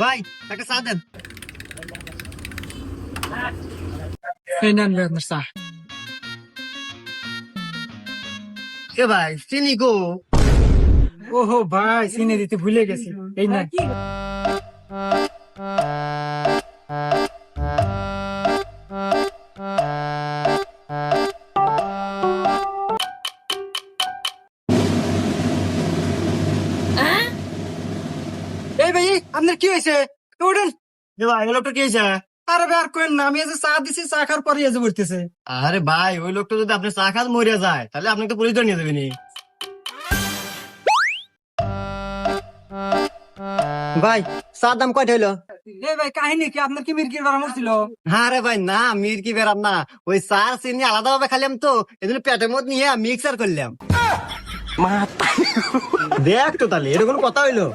ভাই একটা চা দেন। এই নেন ভাই আপনার চা। এ ভাই চিনি গো। ওহো ভাই, চিনি দিতে ভুলে গেছি। এই নেন। এই ভাই, আপনার কি হয়েছে? উঠেন। এ ভাই ওই লোকটা কি হয়েছে? আরে ভাই আর কোয়েন না, আমি এই যে চা দিছি, চা খাওয়ার পরে এই যে বলতেছে। আরে ভাই ওই লোকটা যদি আপনি চা খান মরে যায় তাহলে আপনি তো পুলিশ ধরে নিয়ে যাবেনি। ভাই চার দাম কয়টা হইলো? এই ভাই, কাহিনী কি? আপনার কি মির্গির বাড়া মরছিল? আরে ভাই না, মির কি বেরাম না, ওই চার চিনি আলাদা ভাবে খাইলাম তো এজন্য পেটের মধ্যে নিয়ে মিক্সার করলাম। দেখ তো তাহলে এটা কোনো কথা হইলো?